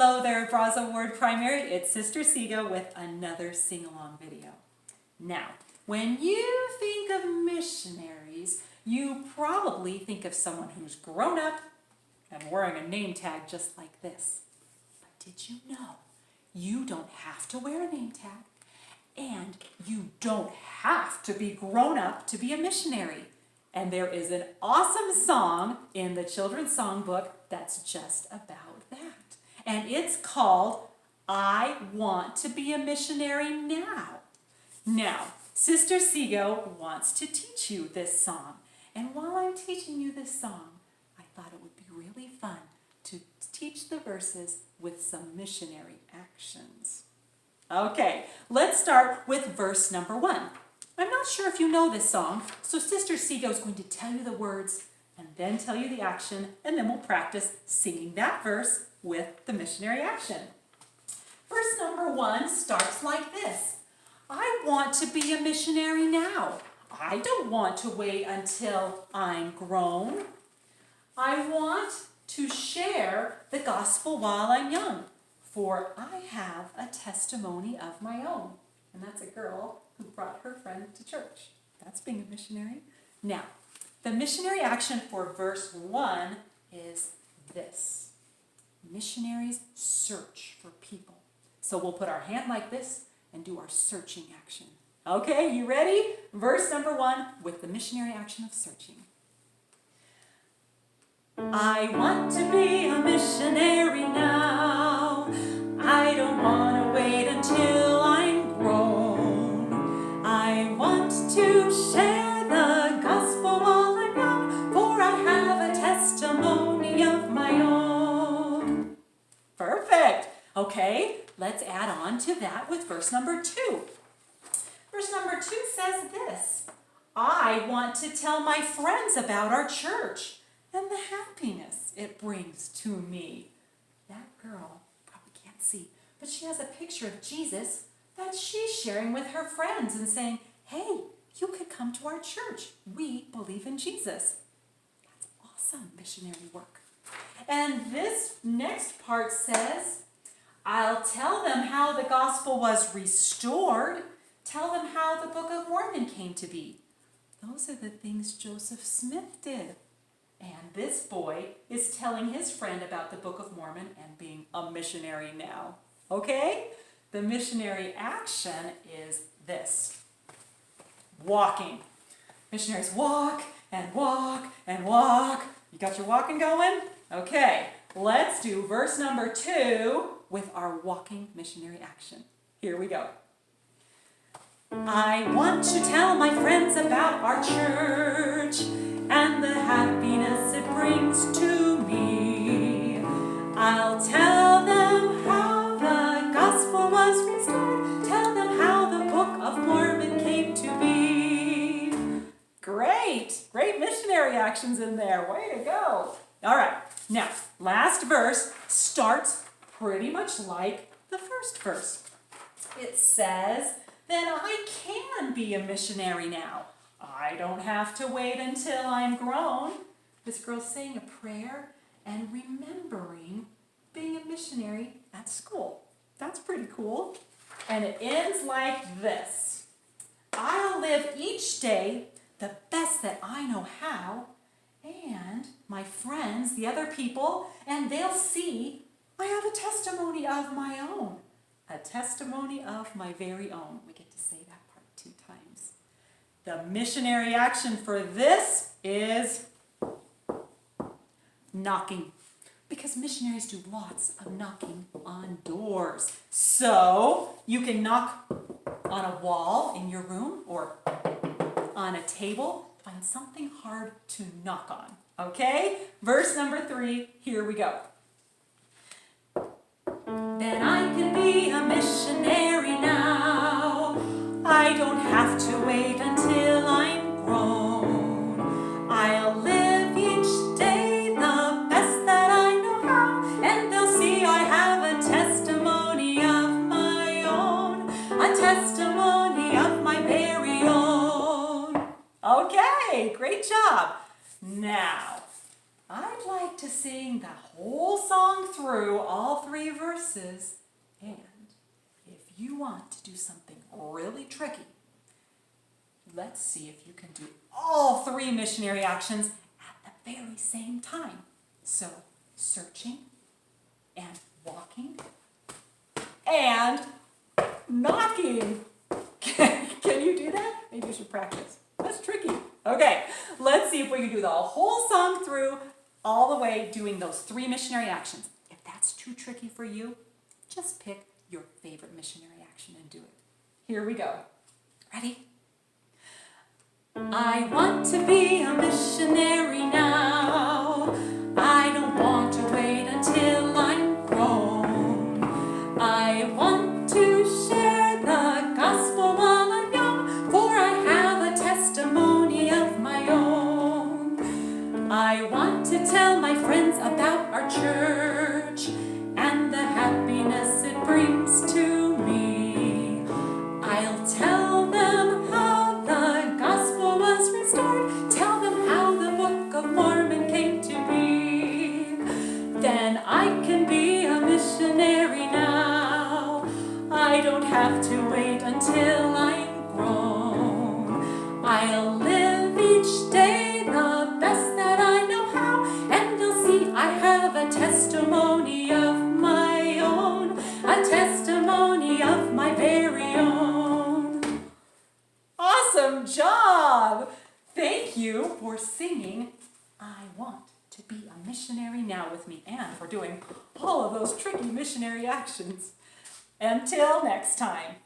Hello there, Braza Ward Primary. It's Sister Siga with another sing-along video. Now, when you think of missionaries, you probably think of someone who's grown up and wearing a name tag just like this. But did you know you don't have to wear a name tag, and you don't have to be grown up to be a missionary? And there is an awesome song in the children's songbook that's just about that. And it's called, I Want to Be a Missionary Now. Now, Sister Sigo wants to teach you this song. And while I'm teaching you this song, I thought it would be really fun to teach the verses with some missionary actions. Okay, let's start with verse number 1. I'm not sure if you know this song, so Sister Sigo is going to tell you the words and then tell you the action, and then we'll practice singing that verse with the missionary action. Verse number 1 starts like this. I want to be a missionary now. I don't want to wait until I'm grown. I want to share the gospel while I'm young, for I have a testimony of my own. And that's a girl who brought her friend to church. That's being a missionary. Now, the missionary action for verse 1 is this. Missionaries search for people. So we'll put our hand like this and do our searching action. Okay, you ready? Verse number 1 with the missionary action of searching. I want to be a missionary now. I don't want to wait until I'm grown. I want to share the gospel while I'm young, for I have a testimony of my own. Perfect. Okay, let's add on to that with verse number 2. Verse number 2 says this. I want to tell my friends about our church and the happiness it brings to me. That girl probably can't see, but she has a picture of Jesus that she's sharing with her friends and saying, hey, you could come to our church. We believe in Jesus. That's awesome missionary work. And this next part says, I'll tell them how the gospel was restored. Tell them how the Book of Mormon came to be. Those are the things Joseph Smith did. And this boy is telling his friend about the Book of Mormon and being a missionary now. Okay? The missionary action is this. Walking. Missionaries walk and walk and walk. You got your walking going? Okay, let's do verse number 2 with our walking missionary action. Here we go. I want to tell my friends about our church and the happiness it brings to me. I'll tell them how the gospel was restored. Tell them how the Book of Mormon came to be. Great! Great missionary actions in there. Way to go. All right. Now, last verse starts pretty much like the first verse. It says, then I can be a missionary now. I don't have to wait until I'm grown. This girl's saying a prayer and remembering being a missionary at school. That's pretty cool. And it ends like this. I'll live each day the best that I know how, and my friends, the other people, and they'll see I have a testimony of my own. A testimony of my very own. We get to say that part 2 times. The missionary action for this is knocking. Because missionaries do lots of knocking on doors. So you can knock on a wall in your room or on a table. Find something hard to knock on. Okay? Verse number 3, here we go. Then I can be a missionary now. I don't have to wait until I'm grown. I'll live each day the best that I know how, and they'll see I have a testimony of my own, a testimony of my very own. Okay, great job. Now, I'd like to sing the whole song through, all 3 verses. And if you want to do something really tricky, let's see if you can do all 3 missionary actions at the very same time. So, searching and walking and knocking. Can you do that? Maybe you should practice. That's tricky. Okay, let's see if we can do the whole song through, all the way, doing those 3 missionary actions. If that's too tricky for you, just pick your favorite missionary action and do it. Here we go. Ready? I want to be a missionary now. I don't want to wait until I'm grown. I want to share the gospel while I'm young, for I have a testimony of my own. I want to tell my friends about our church and the happiness it brings to me. I'll tell them how the gospel was restored, tell them how the Book of Mormon came to be. Then I can be a missionary now. I don't have to wait until I'm grown. I'll live each day the best that I know how, and they'll see I have a testimony of my own, a testimony of my very own. Awesome job! Thank you for singing I Want to Be a Missionary Now with me, and for doing all of those tricky missionary actions. Until next time.